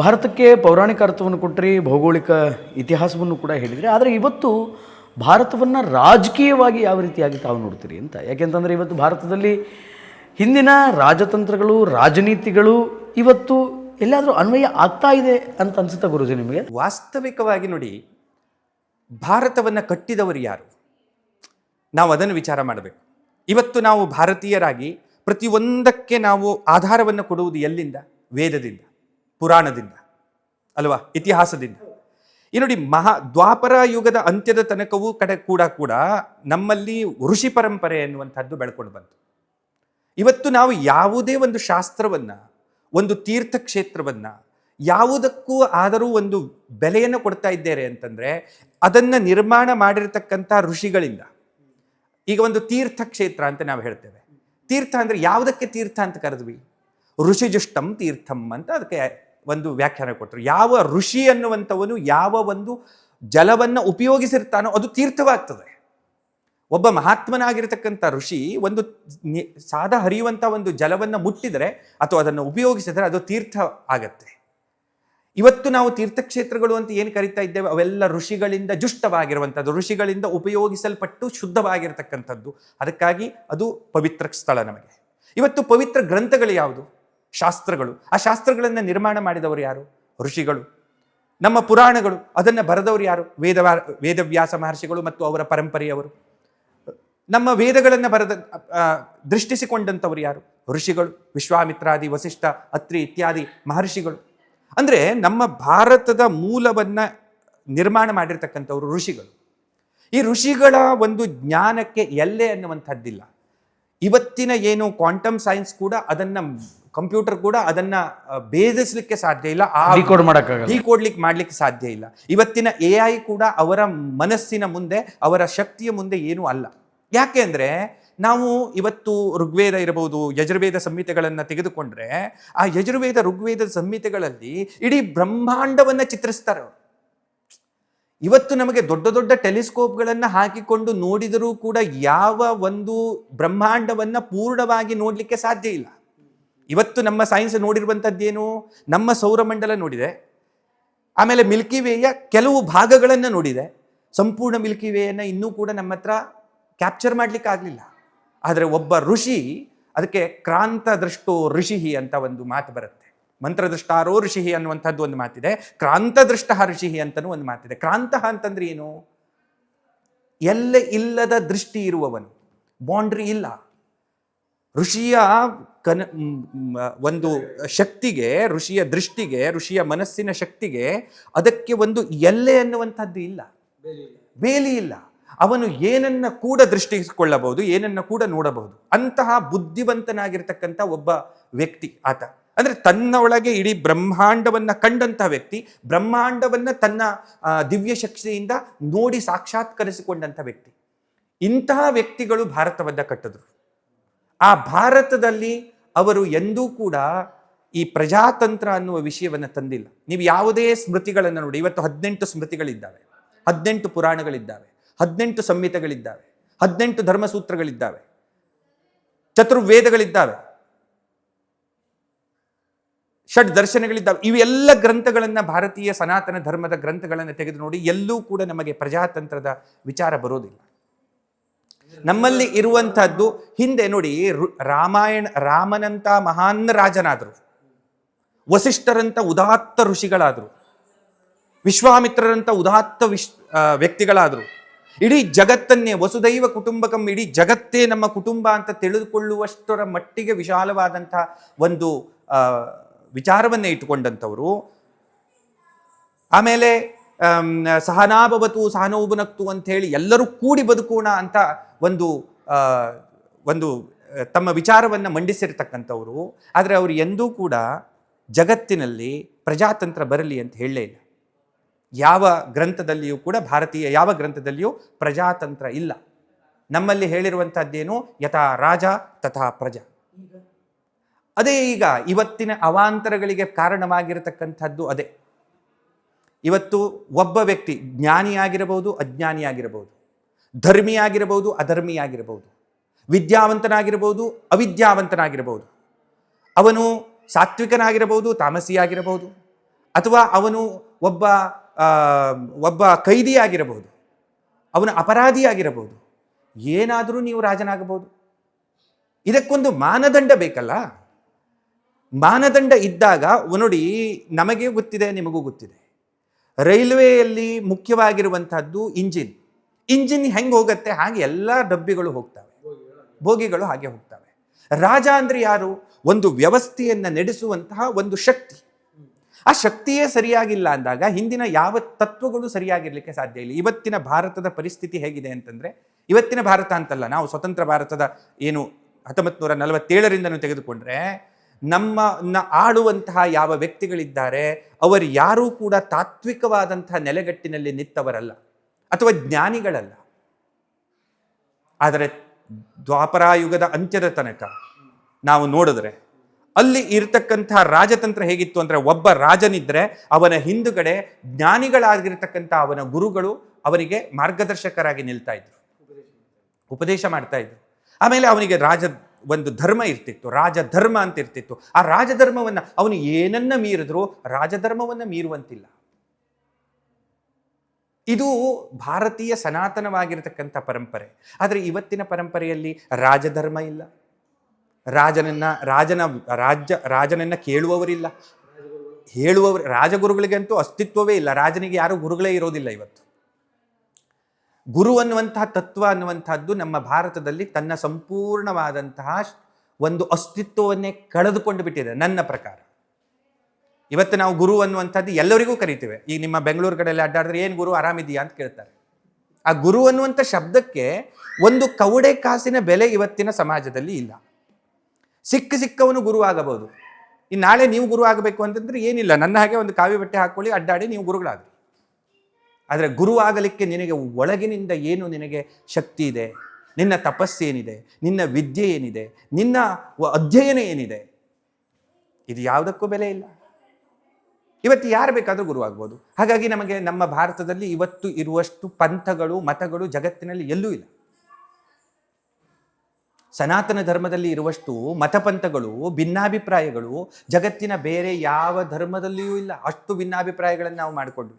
ಭಾರತಕ್ಕೆ ಪೌರಾಣಿಕ ಅರ್ಥವನ್ನು ಕೊಟ್ಟರೆ ಭೌಗೋಳಿಕ ಇತಿಹಾಸವನ್ನು ಕೂಡ ಹೇಳಿದರೆ, ಆದರೆ ಇವತ್ತು ಭಾರತವನ್ನು ರಾಜಕೀಯವಾಗಿ ಯಾವ ರೀತಿಯಾಗಿ ತಾವು ನೋಡ್ತೀರಿ ಅಂತ. ಯಾಕೆಂತಂದರೆ ಇವತ್ತು ಭಾರತದಲ್ಲಿ ಹಿಂದಿನ ರಾಜತಂತ್ರಗಳು, ರಾಜನೀತಿಗಳು ಇವತ್ತು ಎಲ್ಲಾದರೂ ಅನ್ವಯ ಆಗ್ತಾ ಇದೆ ಅಂತ ಅನ್ಸುತ್ತಾ ಗುರುಜಿ ನಿಮಗೆ? ವಾಸ್ತವಿಕವಾಗಿ ನೋಡಿ, ಭಾರತವನ್ನು ಕಟ್ಟಿದವರು ಯಾರು? ನಾವು ಅದನ್ನು ವಿಚಾರ ಮಾಡಬೇಕು. ಇವತ್ತು ನಾವು ಭಾರತೀಯರಾಗಿ ಪ್ರತಿಯೊಂದಕ್ಕೆ ನಾವು ಆಧಾರವನ್ನು ಕೊಡುವುದು ಎಲ್ಲಿಂದ? ವೇದದಿಂದ, ಪುರಾಣದಿಂದ ಅಲ್ವಾ, ಇತಿಹಾಸದಿಂದ. ಈ ನೋಡಿ, ದ್ವಾಪರ ಯುಗದ ಅಂತ್ಯದ ತನಕವೂ ಕೂಡ ನಮ್ಮಲ್ಲಿ ಋಷಿ ಪರಂಪರೆ ಎನ್ನುವಂಥದ್ದು ಬೆಳ್ಕೊಂಡು ಬಂತು. ಇವತ್ತು ನಾವು ಯಾವುದೇ ಒಂದು ಶಾಸ್ತ್ರವನ್ನ, ಒಂದು ತೀರ್ಥಕ್ಷೇತ್ರವನ್ನ ಯಾವುದಕ್ಕೂ ಆದರೂ ಒಂದು ಬೆಲೆಯನ್ನು ಕೊಡ್ತಾ ಇದ್ದೇವೆ ಅಂತಂದ್ರೆ ಅದನ್ನ ನಿರ್ಮಾಣ ಮಾಡಿರತಕ್ಕಂಥ ಋಷಿಗಳಿಂದ. ಈಗ ಒಂದು ತೀರ್ಥಕ್ಷೇತ್ರ ಅಂತ ನಾವು ಹೇಳ್ತೇವೆ. ತೀರ್ಥ ಅಂದ್ರೆ ಯಾವುದಕ್ಕೆ ತೀರ್ಥ ಅಂತ ಕರೆದ್ವಿ? ಋಷಿಜುಷ್ಟಂ ತೀರ್ಥಂ ಅಂತ ಅದಕ್ಕೆ ಒಂದು ವ್ಯಾಖ್ಯಾನ ಕೊಟ್ಟರು. ಯಾವ ಋಷಿ ಅನ್ನುವಂಥವನು ಯಾವ ಒಂದು ಜಲವನ್ನು ಉಪಯೋಗಿಸಿರ್ತಾನೋ ಅದು ತೀರ್ಥವಾಗ್ತದೆ. ಒಬ್ಬ ಮಹಾತ್ಮನಾಗಿರ್ತಕ್ಕಂಥ ಋಷಿ ಒಂದು ಸಾದ ಹರಿಯುವಂಥ ಒಂದು ಜಲವನ್ನು ಮುಟ್ಟಿದರೆ ಅಥವಾ ಅದನ್ನು ಉಪಯೋಗಿಸಿದರೆ ಅದು ತೀರ್ಥ ಆಗತ್ತೆ. ಇವತ್ತು ನಾವು ತೀರ್ಥಕ್ಷೇತ್ರಗಳು ಅಂತ ಏನು ಕರಿತಾ ಇದ್ದೇವೆ, ಅವೆಲ್ಲ ಋಷಿಗಳಿಂದ ಜುಷ್ಟವಾಗಿರುವಂಥದ್ದು, ಋಷಿಗಳಿಂದ ಉಪಯೋಗಿಸಲ್ಪಟ್ಟು ಶುದ್ಧವಾಗಿರತಕ್ಕಂಥದ್ದು. ಅದಕ್ಕಾಗಿ ಅದು ಪವಿತ್ರ ಸ್ಥಳ ನಮಗೆ. ಇವತ್ತು ಪವಿತ್ರ ಗ್ರಂಥಗಳು ಯಾವುದು? ಶಾಸ್ತ್ರಗಳು. ಆ ಶಾಸ್ತ್ರಗಳನ್ನು ನಿರ್ಮಾಣ ಮಾಡಿದವರು ಯಾರು? ಋಷಿಗಳು. ನಮ್ಮ ಪುರಾಣಗಳು, ಅದನ್ನು ಬರೆದವರು ಯಾರು? ವೇದವ್ಯಾಸ ಮಹರ್ಷಿಗಳು ಮತ್ತು ಅವರ ಪರಂಪರೆಯವರು. ನಮ್ಮ ವೇದಗಳನ್ನು ದೃಷ್ಟಿಸಿಕೊಂಡಂಥವರು ಯಾರು? ಋಷಿಗಳು. ವಿಶ್ವಾಮಿತ್ರಾದಿ, ವಸಿಷ್ಠ, ಅತ್ರಿ ಇತ್ಯಾದಿ ಮಹರ್ಷಿಗಳು. ಅಂದರೆ ನಮ್ಮ ಭಾರತದ ಮೂಲವನ್ನ ನಿರ್ಮಾಣ ಮಾಡಿರ್ತಕ್ಕಂಥವ್ರು ಋಷಿಗಳು. ಈ ಋಷಿಗಳ ಒಂದು ಜ್ಞಾನಕ್ಕೆ ಎಲ್ಲೆ ಅನ್ನುವಂಥದ್ದಿಲ್ಲ. ಇವತ್ತಿನ ಏನು ಕ್ವಾಂಟಮ್ ಸೈನ್ಸ್ ಕೂಡ ಅದನ್ನ, ಕಂಪ್ಯೂಟರ್ ಕೂಡ ಅದನ್ನ ಭೇದಿಸಲಿಕ್ಕೆ ಸಾಧ್ಯ ಇಲ್ಲ, ಮಾಡ್ಲಿಕ್ಕೆ ಸಾಧ್ಯ ಇಲ್ಲ. ಇವತ್ತಿನ AI ಕೂಡ ಅವರ ಮನಸ್ಸಿನ ಮುಂದೆ, ಅವರ ಶಕ್ತಿಯ ಮುಂದೆ ಏನೂ ಅಲ್ಲ. ಯಾಕೆ ಅಂದ್ರೆ ನಾವು ಇವತ್ತು ಋಗ್ವೇದ ಇರಬಹುದು, ಯಜುರ್ವೇದ ಸಂಹಿತೆಗಳನ್ನು ತೆಗೆದುಕೊಂಡ್ರೆ ಆ ಯಜುರ್ವೇದ ಋಗ್ವೇದ ಸಂಹಿತೆಗಳಲ್ಲಿ ಇಡೀ ಬ್ರಹ್ಮಾಂಡವನ್ನ ಚಿತ್ರಿಸ್ತಾರೆ. ಇವತ್ತು ನಮಗೆ ದೊಡ್ಡ ದೊಡ್ಡ ಟೆಲಿಸ್ಕೋಪ್ಗಳನ್ನು ಹಾಕಿಕೊಂಡು ನೋಡಿದರೂ ಕೂಡ ಯಾವ ಒಂದು ಬ್ರಹ್ಮಾಂಡವನ್ನ ಪೂರ್ಣವಾಗಿ ನೋಡ್ಲಿಕ್ಕೆ ಸಾಧ್ಯ ಇಲ್ಲ. ಇವತ್ತು ನಮ್ಮ ಸೈನ್ಸ್ ನೋಡಿರುವಂಥದ್ದೇನು? ನಮ್ಮ ಸೌರಮಂಡಲ ನೋಡಿದೆ, ಆಮೇಲೆ ಮಿಲ್ಕಿ ವೇಯ ಕೆಲವು ಭಾಗಗಳನ್ನು ನೋಡಿದೆ. ಸಂಪೂರ್ಣ ಮಿಲ್ಕಿ ವೇಯನ್ನು ಇನ್ನೂ ಕೂಡ ನಮ್ಮ ಹತ್ರ ಕ್ಯಾಪ್ಚರ್ ಮಾಡ್ಲಿಕ್ಕೆ ಆಗಲಿಲ್ಲ. ಆದರೆ ಒಬ್ಬ ಋಷಿ, ಅದಕ್ಕೆ ಕ್ರಾಂತ ದೃಷ್ಟೋ ಋಷಿ ಅಂತ ಒಂದು ಮಾತು ಬರುತ್ತೆ. ಮಂತ್ರದೃಷ್ಟಾರೋ ಋಷಿ ಅನ್ನುವಂಥದ್ದು ಒಂದು ಮಾತಿದೆ, ಕ್ರಾಂತ ದೃಷ್ಟ ಋಷಿ ಅಂತನೂ ಒಂದು ಮಾತಿದೆ. ಕ್ರಾಂತ ಅಂತಂದ್ರೆ ಏನು? ಎಲ್ಲ ಇಲ್ಲದ ದೃಷ್ಟಿ ಇರುವವನು, ಬೌಂಡ್ರಿ ಇಲ್ಲ. ಋಷಿಯ ಒಂದು ಶಕ್ತಿಗೆ, ಋಷಿಯ ದೃಷ್ಟಿಗೆ, ಋಷಿಯ ಮನಸ್ಸಿನ ಶಕ್ತಿಗೆ ಅದಕ್ಕೆ ಒಂದು ಎಲ್ಲೆ ಅನ್ನುವಂಥದ್ದು ಇಲ್ಲ, ಬೇಲಿ ಇಲ್ಲ. ಅವನು ಏನನ್ನ ಕೂಡ ದೃಷ್ಟಿಸಿಕೊಳ್ಳಬಹುದು, ಏನನ್ನ ಕೂಡ ನೋಡಬಹುದು. ಅಂತಹ ಬುದ್ಧಿವಂತನಾಗಿರ್ತಕ್ಕಂಥ ಒಬ್ಬ ವ್ಯಕ್ತಿ ಆತ. ಅಂದ್ರೆ ತನ್ನ ಒಳಗೆ ಇಡೀ ಬ್ರಹ್ಮಾಂಡವನ್ನ ಕಂಡಂತಹ ವ್ಯಕ್ತಿ, ಬ್ರಹ್ಮಾಂಡವನ್ನ ತನ್ನ ದಿವ್ಯ ಶಕ್ತಿಯಿಂದ ನೋಡಿ ಸಾಕ್ಷಾತ್ಕರಿಸಿಕೊಂಡಂಥ ವ್ಯಕ್ತಿ. ಇಂತಹ ವ್ಯಕ್ತಿಗಳು ಭಾರತವನ್ನ ಕಟ್ಟಿದ್ರು. ಆ ಭಾರತದಲ್ಲಿ ಅವರು ಎಂದೂ ಕೂಡ ಈ ಪ್ರಜಾತಂತ್ರ ಅನ್ನುವ ವಿಷಯವನ್ನ ತಂದಿಲ್ಲ. ನೀವು ಯಾವುದೇ ಸ್ಮೃತಿಗಳನ್ನು ನೋಡಿ, ಇವತ್ತು 18 ಸ್ಮೃತಿಗಳಿದ್ದಾವೆ, 18 ಪುರಾಣಗಳಿದ್ದಾವೆ, 18 ಸಂಹಿತೆಗಳಿದ್ದಾವೆ, 18 ಧರ್ಮಸೂತ್ರಗಳಿದ್ದಾವೆ, ಚತುರ್ವೇದಗಳಿದ್ದಾವೆ, ಷಡ್ ದರ್ಶನಗಳಿದ್ದಾವೆ. ಇವೆಲ್ಲ ಗ್ರಂಥಗಳನ್ನ, ಭಾರತೀಯ ಸನಾತನ ಧರ್ಮದ ಗ್ರಂಥಗಳನ್ನು ತೆಗೆದು ನೋಡಿ, ಎಲ್ಲೂ ಕೂಡ ನಮಗೆ ಪ್ರಜಾತಂತ್ರದ ವಿಚಾರ ಬರೋದಿಲ್ಲ. ನಮ್ಮಲ್ಲಿ ಇರುವಂತಹದ್ದು ಹಿಂದೆ ನೋಡಿ, ರಾಮನಂತ ಮಹಾನ್ ರಾಜನಾದರು, ವಸಿಷ್ಠರಂತ ಉದಾತ್ತ ಋಷಿಗಳಾದರು, ವಿಶ್ವಾಮಿತ್ರರಂತ ಉದಾತ್ತ ವ್ಯಕ್ತಿಗಳಾದರು. ಇಡೀ ಜಗತ್ತನ್ನೇ, ವಸುದೈವ ಕುಟುಂಬಕಂ, ಇಡೀ ಜಗತ್ತೇ ನಮ್ಮ ಕುಟುಂಬ ಅಂತ ತಿಳಿದುಕೊಳ್ಳುವಷ್ಟರ ಮಟ್ಟಿಗೆ ವಿಶಾಲವಾದಂತಹ ಒಂದು ವಿಚಾರವನ್ನೇ ಇಟ್ಟುಕೊಂಡಂಥವರು. ಆಮೇಲೆ ಸಹನಾಭವತು ಸಹನೋಭುನಕ್ತು ಅಂತ ಹೇಳಿ ಎಲ್ಲರೂ ಕೂಡಿ ಬದುಕೋಣ ಅಂತ ಒಂದು ತಮ್ಮ ವಿಚಾರವನ್ನು ಮಂಡಿಸಿರ್ತಕ್ಕಂಥವ್ರು. ಆದರೆ ಅವರು ಎಂದೂ ಕೂಡ ಜಗತ್ತಿನಲ್ಲಿ ಪ್ರಜಾತಂತ್ರ ಬರಲಿ ಅಂತ ಹೇಳಲೇ ಇಲ್ಲ. ಯಾವ ಗ್ರಂಥದಲ್ಲಿಯೂ ಕೂಡ, ಭಾರತೀಯ ಯಾವ ಗ್ರಂಥದಲ್ಲಿಯೂ ಪ್ರಜಾತಂತ್ರ ಇಲ್ಲ. ನಮ್ಮಲ್ಲಿ ಹೇಳಿರುವಂತಹದ್ದೇನು? ಯಥಾ ರಾಜ ತಥಾ ಪ್ರಜಾ. ಅದೇ ಈಗ ಇವತ್ತಿನ ಅವಾಂತರಗಳಿಗೆ ಕಾರಣವಾಗಿರತಕ್ಕಂಥದ್ದು ಅದೇ. ಇವತ್ತು ಒಬ್ಬ ವ್ಯಕ್ತಿ ಜ್ಞಾನಿಯಾಗಿರಬಹುದು, ಅಜ್ಞಾನಿಯಾಗಿರಬಹುದು, ಧರ್ಮಿಯಾಗಿರಬಹುದು, ಅಧರ್ಮಿಯಾಗಿರಬಹುದು, ವಿದ್ಯಾವಂತನಾಗಿರಬಹುದು, ಅವಿದ್ಯಾವಂತನಾಗಿರಬಹುದು, ಅವನು ಸಾತ್ವಿಕನಾಗಿರಬಹುದು, ತಾಮಸಿಯಾಗಿರಬಹುದು, ಅಥವಾ ಅವನು ಒಬ್ಬ ಆ, ಒಬ್ಬ ಕೈದಿಯಾಗಿರಬಹುದು, ಅವನು ಅಪರಾಧಿಯಾಗಿರಬಹುದು, ಏನಾದರೂ ನೀವು ರಾಜನಾಗಬಹುದು. ಇದಕ್ಕೊಂದು ಮಾನದಂಡ ಬೇಕಲ್ಲ. ಮಾನದಂಡ ಇದ್ದಾಗ ನೋಡಿ, ನಮಗೆ ಗೊತ್ತಿದೆ, ನಿಮಗೂ ಗೊತ್ತಿದೆ, ರೈಲ್ವೆಯಲ್ಲಿ ಮುಖ್ಯವಾಗಿರುವಂತಹದ್ದು ಇಂಜಿನ್ ಹೆಂಗೆ ಹೋಗುತ್ತೆ ಹಾಗೆ ಎಲ್ಲ ಡಬ್ಬಿಗಳು ಹೋಗ್ತವೆ, ಬೋಗಿಗಳು ಹಾಗೆ ಹೋಗ್ತವೆ. ರಾಜ ಅಂದ್ರೆ ಯಾರು? ಒಂದು ವ್ಯವಸ್ಥೆಯನ್ನು ನಡೆಸುವಂತಹ ಒಂದು ಶಕ್ತಿ. ಆ ಶಕ್ತಿಯೇ ಸರಿಯಾಗಿಲ್ಲ ಅಂದಾಗ ಹಿಂದಿನ ಯಾವ ತತ್ವಗಳು ಸರಿಯಾಗಿರ್ಲಿಕ್ಕೆ ಸಾಧ್ಯ ಇಲ್ಲ. ಇವತ್ತಿನ ಭಾರತದ ಪರಿಸ್ಥಿತಿ ಹೇಗಿದೆ ಅಂತಂದ್ರೆ, ಇವತ್ತಿನ ಭಾರತ ಅಂತಲ್ಲ, ನಾವು ಸ್ವತಂತ್ರ ಭಾರತದ ಏನು 1947ರಿಂದನೂ ತೆಗೆದುಕೊಂಡ್ರೆ, ನಮ್ಮ ಆಳುವಂತಹ ಯಾವ ವ್ಯಕ್ತಿಗಳಿದ್ದಾರೆ ಅವರು ಯಾರೂ ಕೂಡ ತಾತ್ವಿಕವಾದಂತಹ ನೆಲೆಗಟ್ಟಿನಲ್ಲಿ ನಿಂತವರಲ್ಲ ಅಥವಾ ಜ್ಞಾನಿಗಳಲ್ಲ. ಆದರೆ ದ್ವಾಪರಾಯುಗದ ಅಂತ್ಯದ ತನಕ ನಾವು ನೋಡಿದ್ರೆ ಅಲ್ಲಿ ಇರತಕ್ಕಂತಹ ರಾಜತಂತ್ರ ಹೇಗಿತ್ತು ಅಂದ್ರೆ, ಒಬ್ಬ ರಾಜನಿದ್ರೆ ಅವನ ಹಿಂದುಗಡೆ ಜ್ಞಾನಿಗಳಾಗಿರ್ತಕ್ಕಂಥ ಅವನ ಗುರುಗಳು ಅವನಿಗೆ ಮಾರ್ಗದರ್ಶಕರಾಗಿ ನಿಲ್ತಾ ಇದ್ರು, ಉಪದೇಶ ಮಾಡ್ತಾ ಇದ್ರು. ಆಮೇಲೆ ಅವನಿಗೆ ಒಂದು ಧರ್ಮ ಇರ್ತಿತ್ತು, ರಾಜಧರ್ಮ ಅಂತ ಇರ್ತಿತ್ತು. ಆ ರಾಜಧರ್ಮವನ್ನ ಅವನು ಏನನ್ನ ಮೀರಿದ್ರು ರಾಜಧರ್ಮವನ್ನ ಮೀರುವಂತಿಲ್ಲ. ಇದು ಭಾರತೀಯ ಸನಾತನವಾಗಿರತಕ್ಕಂಥ ಪರಂಪರೆ. ಆದರೆ ಇವತ್ತಿನ ಪರಂಪರೆಯಲ್ಲಿ ರಾಜಧರ್ಮ ಇಲ್ಲ, ರಾಜನನ್ನ ಕೇಳುವವರಿಲ್ಲ, ಹೇಳುವವರು, ರಾಜಗುರುಗಳಿಗಂತೂ ಅಸ್ತಿತ್ವವೇ ಇಲ್ಲ. ರಾಜನಿಗೆ ಯಾರು ಗುರುಗಳೇ ಇರೋದಿಲ್ಲ. ಇವತ್ತು ಗುರು ಅನ್ನುವಂತಹ ತತ್ವ ಅನ್ನುವಂತಹದ್ದು ನಮ್ಮ ಭಾರತದಲ್ಲಿ ತನ್ನ ಸಂಪೂರ್ಣವಾದಂತಹ ಒಂದು ಅಸ್ತಿತ್ವವನ್ನೇ ಕಳೆದುಕೊಂಡು ಬಿಟ್ಟಿದೆ ನನ್ನ ಪ್ರಕಾರ. ಇವತ್ತು ನಾವು ಗುರು ಅನ್ನುವಂಥದ್ದು ಎಲ್ಲರಿಗೂ ಕರಿತೇವೆ. ಈಗ ನಿಮ್ಮ ಬೆಂಗಳೂರು ಕಡೆಯಲ್ಲಿ ಅಡ್ಡಾಡಿದ್ರೆ ಏನು ಗುರು, ಆರಾಮಿದೆಯಾ ಅಂತ ಕೇಳ್ತಾರೆ. ಆ ಗುರು ಅನ್ನುವಂಥ ಶಬ್ದಕ್ಕೆ ಒಂದು ಕವಡೆ ಕಾಸಿನ ಬೆಲೆ ಇವತ್ತಿನ ಸಮಾಜದಲ್ಲಿ ಇಲ್ಲ. ಸಿಕ್ಕವನು ಗುರು ಆಗಬಹುದು. ಇನ್ನು ನಾಳೆ ನೀವು ಗುರು ಆಗಬೇಕು ಅಂತಂದ್ರೆ ಏನಿಲ್ಲ, ನನ್ನ ಹಾಗೆ ಒಂದು ಕಾವಿ ಬಟ್ಟೆ ಹಾಕೊಳ್ಳಿ, ಅಡ್ಡಾಡಿ ನೀವು ಗುರುಗಳಾಗಿ. ಆದರೆ ಗುರು ಆಗಲಿಕ್ಕೆ ನಿನಗೆ ಒಳಗಿನಿಂದ ಏನು ನಿನಗೆ ಶಕ್ತಿ ಇದೆ, ನಿನ್ನ ತಪಸ್ಸೇನಿದೆ, ನಿನ್ನ ವಿದ್ಯೆ ಏನಿದೆ, ನಿನ್ನ ಅಧ್ಯಯನ ಏನಿದೆ, ಇದು ಯಾವುದಕ್ಕೂ ಬೆಲೆ ಇಲ್ಲ. ಇವತ್ತು ಯಾರು ಬೇಕಾದರೂ ಗುರು ಆಗ್ಬೋದು. ಹಾಗಾಗಿ ನಮಗೆ ನಮ್ಮ ಭಾರತದಲ್ಲಿ ಇವತ್ತು ಇರುವಷ್ಟು ಪಂಥಗಳು, ಮತಗಳು ಜಗತ್ತಿನಲ್ಲಿ ಎಲ್ಲೂ ಇಲ್ಲ. ಸನಾತನ ಧರ್ಮದಲ್ಲಿ ಇರುವಷ್ಟು ಮತಪಂಥಗಳು, ಭಿನ್ನಾಭಿಪ್ರಾಯಗಳು ಜಗತ್ತಿನ ಬೇರೆ ಯಾವ ಧರ್ಮದಲ್ಲಿಯೂ ಇಲ್ಲ. ಅಷ್ಟು ಭಿನ್ನಾಭಿಪ್ರಾಯಗಳನ್ನು ನಾವು ಮಾಡಿಕೊಂಡ್ವಿ.